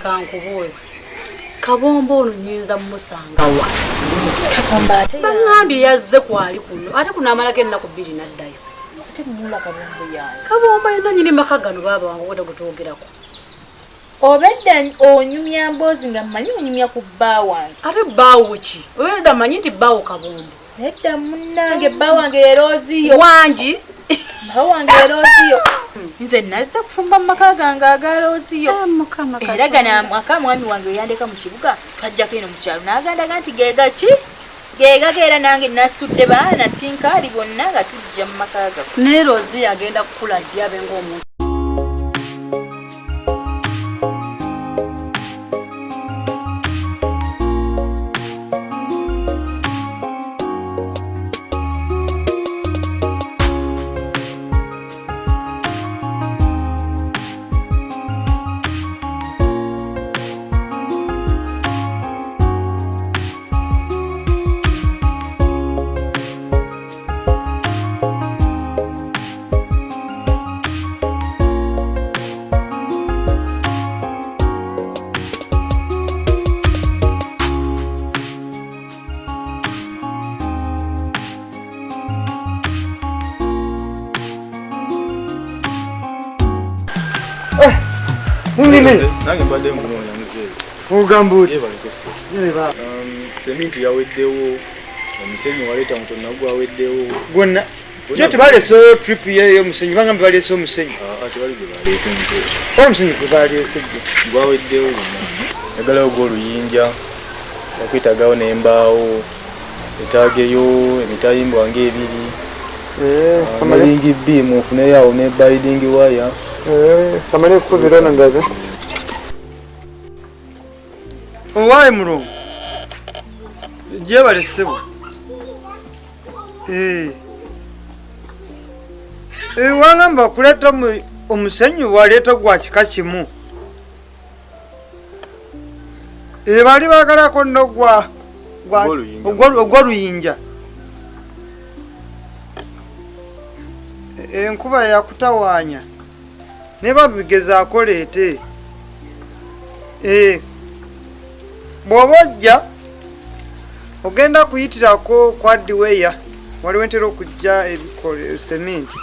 kankubuuze kabombo ono nyinza musanga wa bangambye yazze kwali kuno ate kuno amalako ennaku 2 n'addayo ate mumula kabombo yaani kabombo yena nyini maka gano baba wange kwenda kutwogerako obedda onyumya mboozi nga mmanyi onyumya ku bba wange ate bbaawo ki obeeredda manyi nti bbaawo kabombo nedda munnange bba wange erooziyo wangi bba wange erooziyo nze nazze kufumba mu maka gange agalooziyo era gana aka mwami wange oyandeka mu kibuga twajjako eno mu kyalo n'agandaga nti geega era nange nasitudde baana tinkaali bonna nga tujja mu maka gago ne Rozi agenda kukula ddi abe ng'omuntu nange mbadde munoonya muzee Ugambudi. Yeba. Sementi yaweddewo. Omusenyi waleeta mutono nagwo aweddewo. Gwonna. Joti baleese trip yeyo musenyi banga baleese omusenyi. Ati bali gwe baleese nte. Omusenyi gwe baleese gwe. Gwaweddewo gwonna. Yagalawo gw'oluyinja. Yakwetagawo n'embaawo. Etaageyo emitayimbo wange ebiri. Amalingi bbiimu ofuneyo awo ne biding wire. Kamane kukubira nangaza. Owaye mulungu. Je balesebo. Wangamba kuleta omusenyi waleeta gwa kika kimu. Bali bagalako nno ogw'oluyinja. Enkuba yakutawaanya. Ne babigezaako leete. Bw'oba ojja ogenda kuyitirako kwa Diweya waliwo entera okujja ebikole sementi.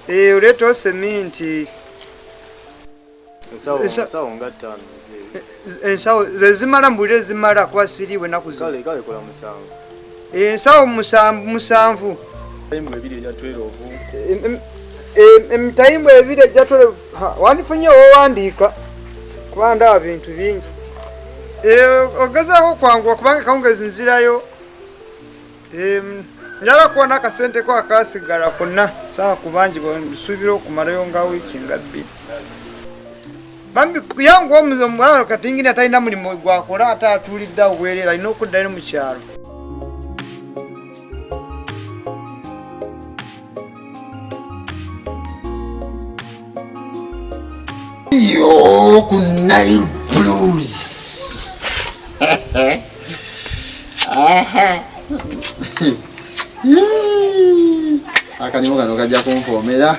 Oleetawo sementi. Ensawo nga 5. Ensawo zezimala mbulire zimala kuba siriiwe ennaku zo. Kale kola 7. Ensawo 7. Emitayimbwa 2 egya 12. Emitayimbwa 2 egya 12. Wandifunye owandiika kuba ndaba bintu bingi. Ogezaako kwanguwa kubanga kawungezi nzirayo. Njala kuba n'akasente ko akasigala konna sawa kubangi nsuubira okumalayo nga wiiki nga 2. Bambi yangu omwana kati ngina talina mulimu gwakola ate atuulidde awo bwereera alina okuddayo mu kyalo. Yo ku Nile Blues. Akanimu kano kajja kumpoomera.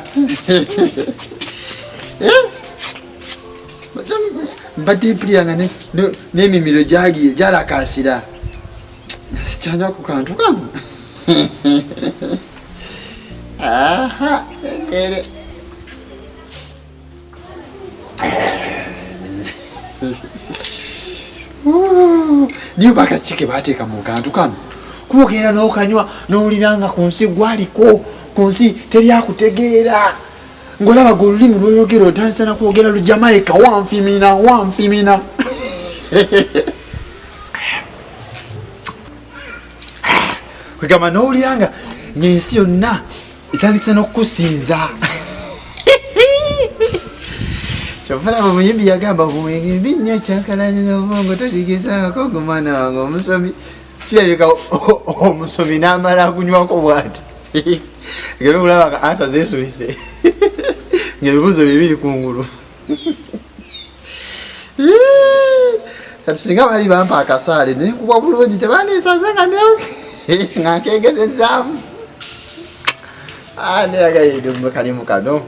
Mbadde mpuliranga n'emimiro gyalakaasira. Sikyanywa ku kantu kano. Ere. Niyo bakachike bateeka mu kantu kano. Kubukeera n'okanywa n'owuliranga ku nsi gwaliko, ku nsi teri akutegeera. Ng'olaba olulimi lw'oyogera otandisa na kwogera Lujamaika wanfimina. Kwegamba n'owuliranga ng'ensi yonna etandise n'okukusinza. Kyofuna omuyimbi yagamba kumwenge binnya ekyankalanye n'obwongo totigezaako gumwana wange omusomi. Kirabika omusomi n'amala kunywako bw'ati. Ngero olaba nga ansa zeesulise. Ng'ebibuuzo bibiri kungulu. Kati singa bali bampa akasaale naye kuba bulungi tebandisaze nga nkeegezezaamu. Naye agayidde mu kalimu kano.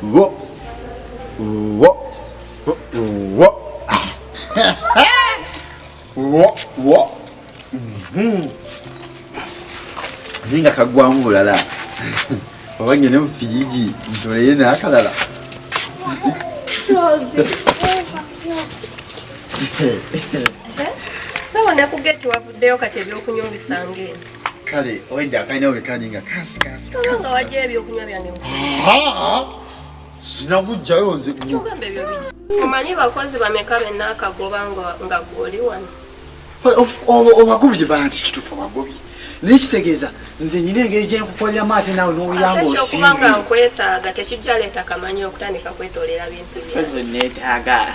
Wo. Wo. Wo. Wo. Wo. Ninga kagwamu bulala. Wabangene mu firiji ntoleye n'akalala. Rosie. Sawa nakugeti wavuddeyo kati ebyokunywa bisange. Kale oida akaina obekaninga kasi. Nga wajja ebyokunywa byange mu. Sinabujjayo nze. Kyogamba ebyo bijja. Omanyi bakozi bameka benna akagoba nga gwoli wano. Obagobye banti kitufu obagobye. Nekitegeeza nze nyina engeri gye nkukoleramu ate naawe n'obuyamba osinga. Ekyokuba nga nkwetaaga tekijja leeta kamanyi okutandika kwetoolera bintu byange. Ozo neetaaga.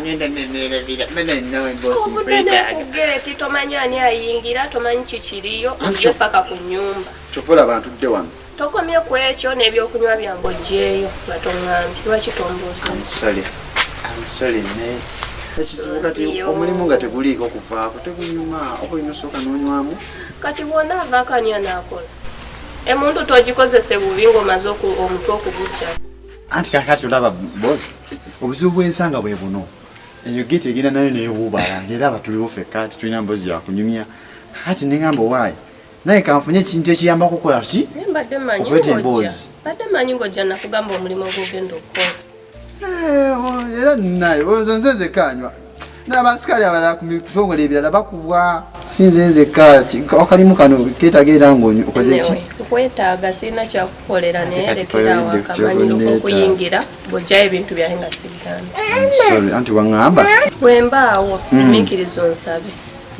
Ngenda neneerabira. Mene nnawe bosi nkwetaaga. Obudde n'okugeeti tomanyi ani ayingira tomanyi kikiriyo ojje paka ku nnyumba. Kyofula abantu dde wano. Tokomye ku ekyo n'ebyokunywa byange oggyeeyo nga toŋŋambye. Lwaki tombuuza? I'm sorry, ne. Ekizibu kati omulimu nga teguliiko kuvaako tegunyuma oba olina osooka n'onywamu. Kati bw'ona avaako ani anaakola? Emuntu togikozese bubi ng'omaze omutwe okugujja. Anti kakati olaba bosi obuzibu bw'ensanga bwe buno. Eyo geeti egenda nayo neewuubala ng'era abatuliwo ffekka tulina mbozi ya kunyumya. Kakati ne ngamba waayi naye kanfunye ekintu ekiyamba kukola ki? Mbadde mmanyi ng'ojja nakugamba omulimu ogugenda okukola. Era naye ozo nze nzekanywa n'abasikaali abalala ku mitongole ebirala bakubwa sinze nzekka akalimu kano keetaaga era ng'okoze ki? Okwetaaga sirina kyakukolera naye lekeraawo akamanyi okuyingira bw'ojjayo ebintu byange nga sibigambe. Anti waŋŋamba? Bwe mbaawo emiikirizo nsabe.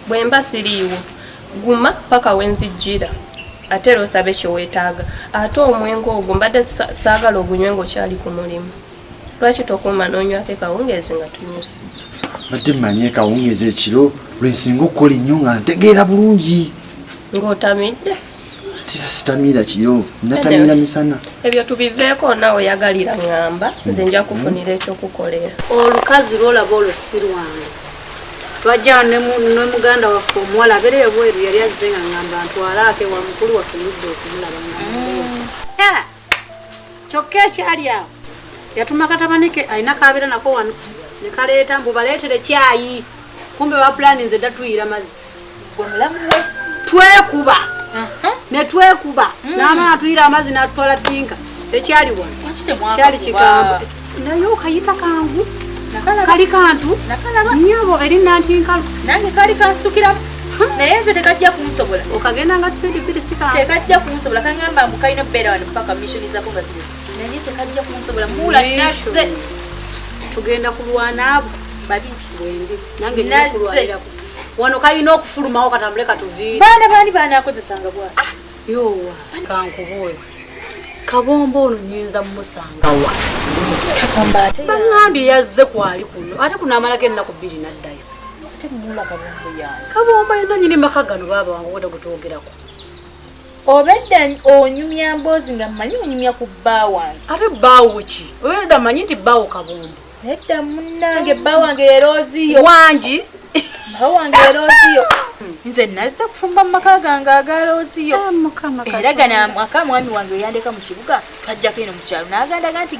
Bwe mba siriiwo guma paka we nzijjira ate era osabe kye weetaaga. Ate omwenge ogwo mbadde saagala ogunywe ng'okyali ku mulimu. Lwaki tokuuma n'onywako kawungeezi nga tunyuse? Badde mmanye kawungeezi ekiro lwensinga okukola ennyo nga ntegeera bulungi. Ng'otamidde? Tira sitamiira kiro, natamiira misana. Ebyo tubiveeko naawe oyagalira ŋŋamba nze nja kufunira ekyokukolera. Olukazi lwolaba olusi lwange. Twajja ne muganda waffe omuwala abeereyo bweru yali azze nga ŋŋamba ntwalaake wa mukulu waffe ludde okumulaba nga kyokka ekyali awo yatuma katabanike alina kabeera nako wano ne kaleeta mbu baleetere kyayi kumbe bapulani nze datuyira mazzi gwe mulamu we twekuba ne twekuba n'amala tuyira amazzi n'atutwala tinka ekyali wano kyali kikambo naye okayita kangu kali kantu nyabo eri nantinkalu nange kali kansitukiramu naye nze tekajja kunsobola okagenda nga speedi piri sikambo tekajja kunsobola kangamba mbu kalina beera wano paka mishonizako nga ziri naye tekajja kunsobola mula nazze tugenda kulwana abo babiki bwendi nange nazze wano kalina okufulumawo katambule katuviire baani akozesanga bwati yowa kankubuuza kabombo ono nyinza mumusanga wa baŋŋambye yazze kwali kuno ate kuno amalako ennaku bbiri n'addayo kabombo yonna nyini maka gano baaba wange weta gutwogerako obedda onyumya mboozi nga mmanyi onyumya ku bba wange ate bbaawo ki obeeredda mmanyi nti bbaawo kabombo nedda munnange bba wange erooziyo wangi bba wange erooziyo nze nazze kufumba mu maka gange agalooziyo era gano aka mwami wange oyandeka mu kibuga twajjako eno mu kyalo n'agandaga nti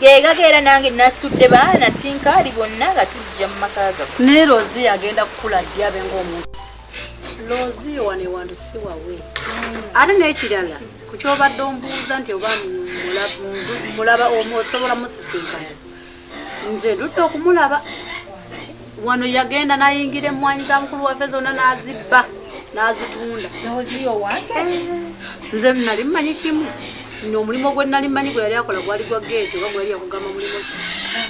geegaga era nange nasitudde baana tinkaali bonna nga tujja mu maka gago naye Rozi agenda kukula ddi abe ng'omuntu Rozi wane wantu si wawe ate n'ekirala ku kyobadde ombuuza nti oba mulaba osobola musisinkana nze ndudde okumulaba wano yagenda nayingira emmwanyi za mukulu waffe zonna n'azibba n'azitunda Roziyo wange nze nali mmanyi kimu n'omulimu gwe nali mmanyi gwe yali akola gwali gwa geeti oba gwali yakugamba mulimu ki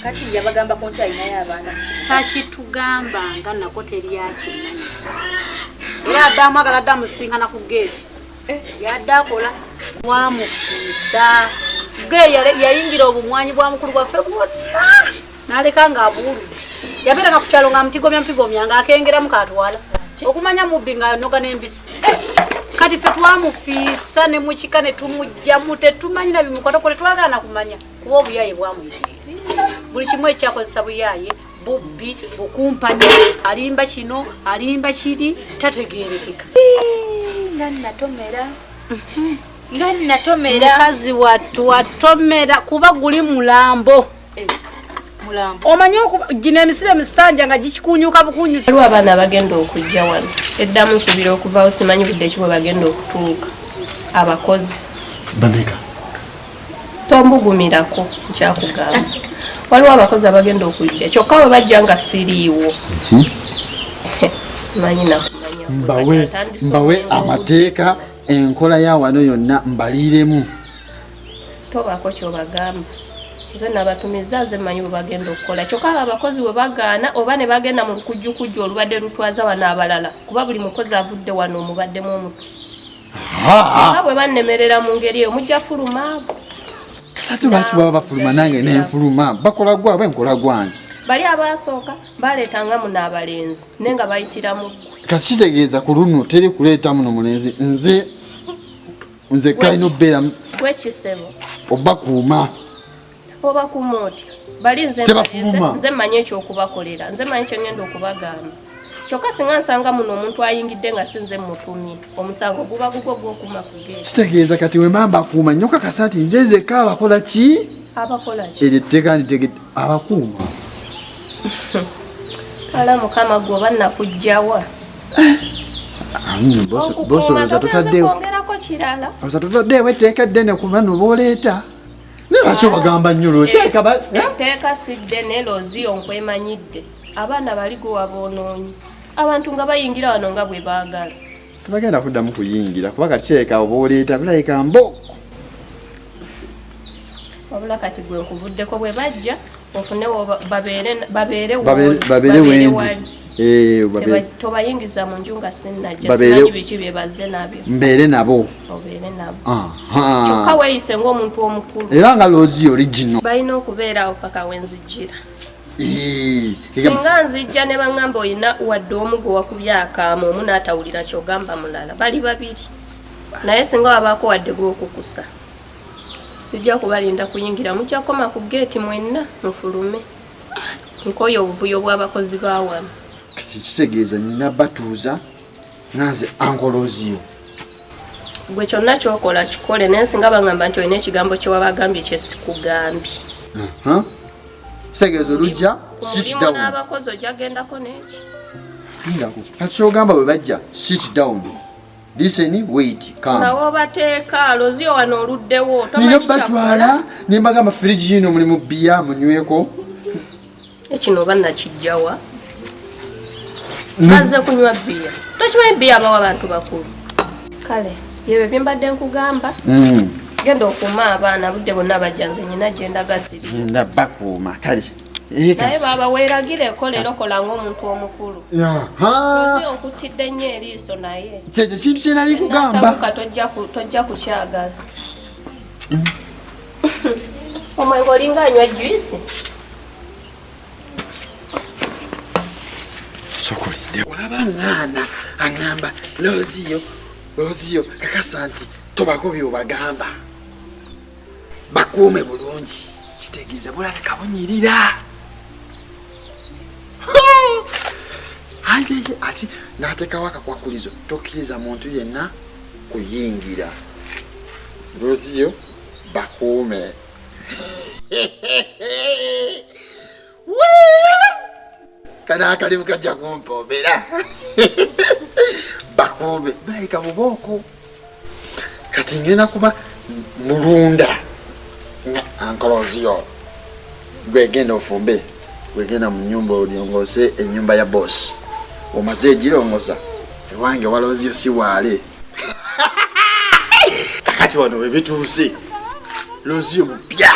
kati yabagambako nti alinayo abaana takitugambanga nako teryakimanyi era addamu agala adda musinkana ku geeti yadde akola bwamufiisa ge yayingira obumwanyi bwa mukulu gwaffe bwonna n'aleka ng'abuuludde yabeeranga ku kyalo nga mutigomya ng'akengeramu katwala okumanya mubbi nga noga n'embisi kati ffe twamufiisa ne mukika ne tumugjamu tetumanyira bimukwatako tetwagana kumanya kuba obuyaye bwamuyitira buli kimu ekyakozesa buyaye bubbi bukumpanya alimba kino alimba kiri tategeerekeka nga natomera nga natomera mukazi wattu watomera kuba guli mulambo mulambo omanyi gino emisibe misanja nga gikikunyuka bukunyusa waliwo abaana bagenda okujja wano eddamu nsuubira okuvaawo simanyi budde ekibwe bagenda okutuuka abakozi bameka tombugumirako nkyakugamba waliwo abakozi abagenda okujja kyokka bwe bajja nga siriiwo simanyi nakumanya mbawe amateeka enkola ya wano yonna mbaliiremu tobaako kyobagamba nze nabatumiza nze mmanyi bwe bagenda okukola kyokka abakozi bwe bagaana oba ne bagenda mu lukujjukujju olubadde lutwaza wano abalala kuba buli mukozi avudde wano omubaddemu omutu singa bwe bannemerera mu ngeri eyo mujja fuluma ate lwaki baba bafuluma nange nenfuluma bakola gwabwe nkola gwange bali abasooka baleetanga muno abalenzi naye nga bayitiramu kati kitegeeza ku luno teri kuleeta muno mulenzi nze kalina obbeera gwekisebo obakuuma oba kuuma otya bali nze mmanyi ekyokubakolera nze mmanyi kyengenda okubagamba kyokka singa nsanga muno omuntu ayingidde nga sinze mutumye omusango guba gugwo gw'okuma ku geeti kitegeeza kati wemba mbakuuma nnyo kakasa nti nze nzekka abakola ki abakola ki eryo etteeka nditegedde abakuuma kala mukama gwe oba nakugjawa bosolooza kwongerako kirala totaddeewo etteeka ddene kuba nobooleeta naye lwaki obagamba nnyo lwokyeka etteeka si ddene looziyo nkwemanyidde abaana bali gwe waboonoonyi abantu nga bayingira wano nga bwe baagala tebagenda kuddamu kuyingira kuba kati kireka obooleeta bulabika mbo wabula kati gwe nkuvuddeko bwe bajja ofune babeere wendi tobayingiza mu nju nga sinnajja simanyi biki bye bazze nabyo mbeere nabo obeere nabo kyokka weeyise ng'omuntu omukulu era nga loozi origino balina okubeeraawo paka wenzijjira singa nzijja ne baŋŋamba olina wadde omu gwe wakubye akaama omu n'atawulira kyogamba mulala bali babiri naye singa wabaako wadde gw'okukusa sijja kubalinda kuyingira mujja koma ku geeti mwenna mufulume nkoyo obuvuyo bw'abakozi ba wano kitegeeza nina batuuza nanze ankoloziyo gwe kyonna kyokola kikole naye singa baŋŋamba nti olina ekigambo kyewabagambye kyesikugambye kitegeeza olujja sit down n'abakozi ojagendako neki kati kyogamba bwe bajja sit down listen wait come nawo bateeka loziyo wano oluddewo nina batwala nembagamba firiji yino mulimu bbiya munyweko ekino oba nakijjawa bazze kunywa bbiya tokimanyi bbiya abawa abantu bakulu kale yebyo byembadde nkugamba genda okuuma abaana budde bonna bajja nze nyina gyendaga sirigenda bakuuma kale naye baba weeragireko leero kola ng'omuntu omukulu ozi okuttidde nnyo eriiso naye kyekyo kintu kyenali kugamba tojja kukyagala omwenge olinga anywa juyisi sokolidde olaba ŋŋaana aŋŋamba looziyo kakasa nti tobako byobagamba bakuume bulungi kitegeeza bulabika bunyirira ati n'ateekawo akakwakulizo tokkiriza muntu yenna kuyingira looziyo bakuume kana akalimu kajja kumpoomera bakuume bulabika bubooko kati ngenda kuba mulunda ankoloziyo gwegenda ofumbe gwegenda mu nyumba olyongose ennyumba ya bosi omaze egirongoza ewange waloziyo si waale kakati wano webituuse loziyo mupya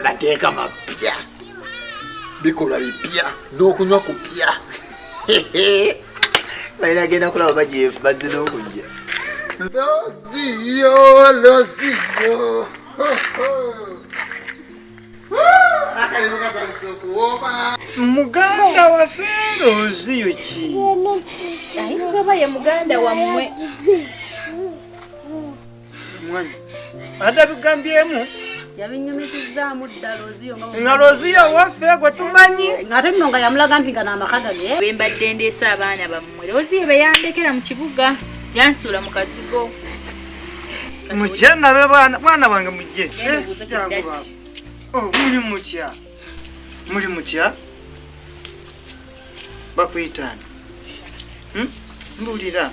mateeka mapya bikolwa bipya n'okunywa kupya balina agenda kulaba bazze n'okujja loziyo muganda waffe loziyo ki ayinza oba ye muganda wammwe mwami ate bigambyemu yabinyumizizaamu dda loziyo nga loziyo waffe gwe tumanyi ng'ate nno nga yamulaga nti nga n'amaka gage bwe mbadde ndeesa abaana bammwe loziyo be yandekera mu kibuga Yansula mu kazigo. Mujja nabe bwana bange mujje. Yabuuza ku Jangu dadi. baba. Oh, muli mutya? Bakuyitani. Mbulira.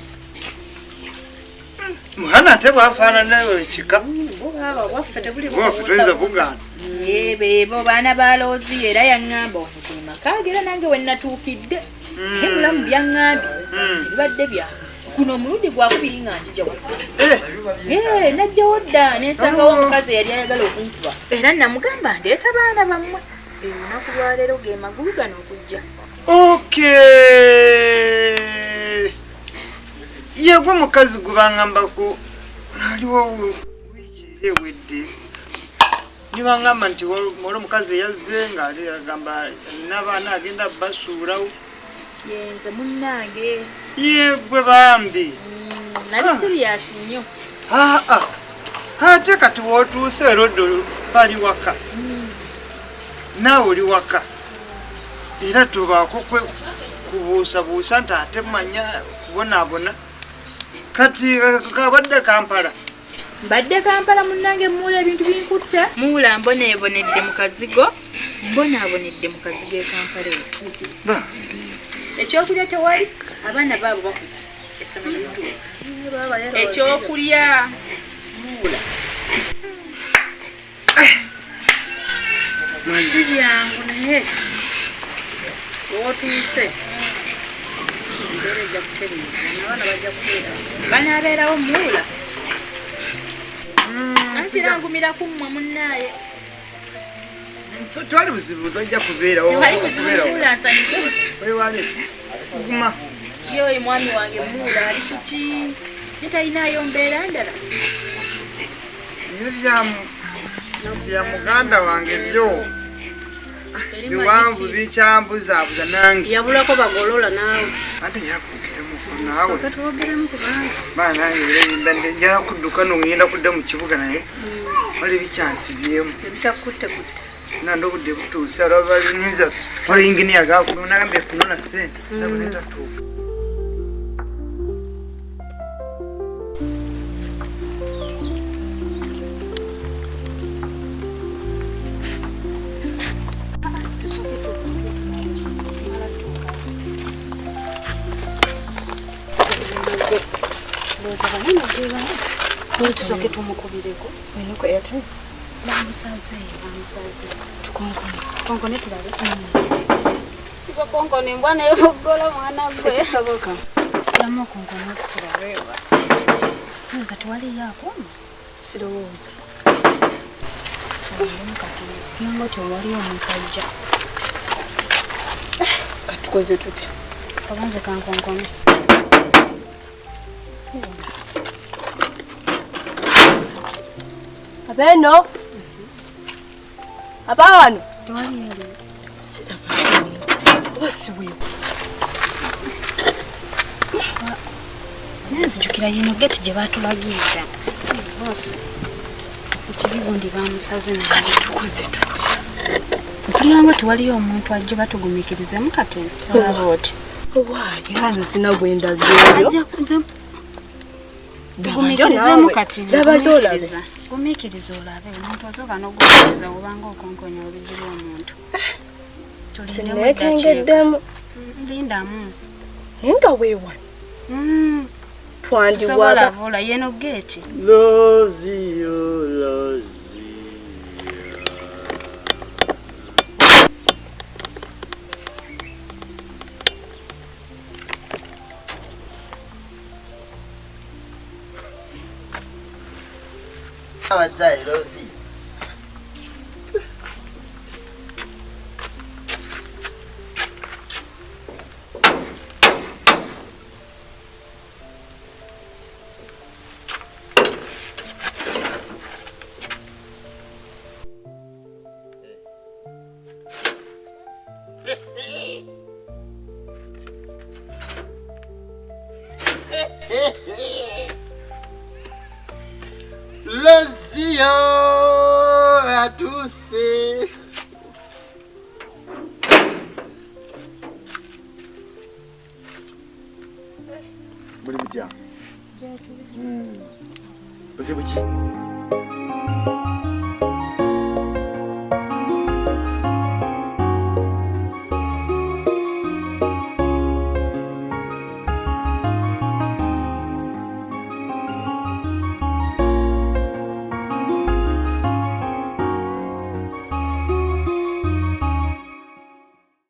Mwana ate bwafaanana nawe ekika. Baba waffe tebuli Waffe tuyinza kugaana. Beebo baana ba Loozi era yaŋŋamba okutuli maka era nange we nnatuukidde. Ebulamu byaŋŋambye bibadde bya guno omulundi gwakubiri nga njija wadde. Najjawo dda nensangawo omukazi eyali ayagala okunkuba era namugamba ndeeta baana bammwe. Olunaku lwaleero ge magulu gano okujja. Okay. Yegwe mukazi gubangambako aliwo wiiki ewedde. Nibangamba nti wali omukazi yazze nga agamba alina abaana agenda basuulawo. Yenze munnange. Yegwe bambi. Nali siriyasi nnyo. Ate kati wootuuse eroddo bali waka. Naawe oli waka. Era tubaako kubuusabuusa nti ate manya kubonaabona. Kati kabadde Kampala. Mbadde Kampala munnange muula ebintu binkutta. Muula mboneebonedde mu kazigo. Mbonaabonedde mu kazigo e Kampala eyo. Ekyokulya tewali, abaana baabo bakuze. Essomero lituuse. Ekyokulya muula. Si byangu naye wootuuse. Embeera ejja kutereera. Abaana bajja kubeera. Banaabeerawo muula. Anti nangumira ku mmwe munnaaye. Twali buzibu tojja kubeerawo. Tewali buzibu muula nsanyuke. Wewale. Kuguma. Yoyi mwami wange muula ali kuki? Ye talinaayo mbeera ndala. Bya muganda wange byo. Biwanvu bikyambuzaabuza nange. Yabulako bagolola naawe. Ate yakugiremu naawe. Katwogeremu kubanga. Baana nange njala kudduka ngenda kudda mu kibuga naye. Wali bikyansibyemu. Ebitakutte kutte. Nando budde butuuse olaba balinza. Wali inginiya nagambye kunona ssente. Ndabona etatuuka. Tusoke tumukubireko. Wenoko yate. Bamusaze. Tukonkone tulabe. Izo konkone mbwana yevogola mwana gwe. Tekisoboka. Tulamu konkone tulabe. Nza twali yako. Sirowooza. Kati yango tewali omuntu ajja. Katukoze tutya. Kabanze kankonkone. Abeno. Abawano. Tewali yali. Wasiwiwe. Nezijukira yino geti gye batulagira. Bose. Ekibibundi bamusaze naye. Kati tukoze tutya. Mpuliranga tewaliyo omuntu ajja batugumiikirizemu kati. Olaba oti. Waayi nanze sina bwenda byoyo. Ajja kuze tugumiikirizemu kati. Labajoolabe. Gumiikiriza olabe omuntu osooka n'ogumiikiriza obanga okonkonya oluggi lw'omuntu. Sinekengeddemu. Lindamu. Nenga weewa. Twandiwala. Sobola yeno geti. Loozi. Abatai Loozi. Lozio atuse. Muri mutya. buzibu ki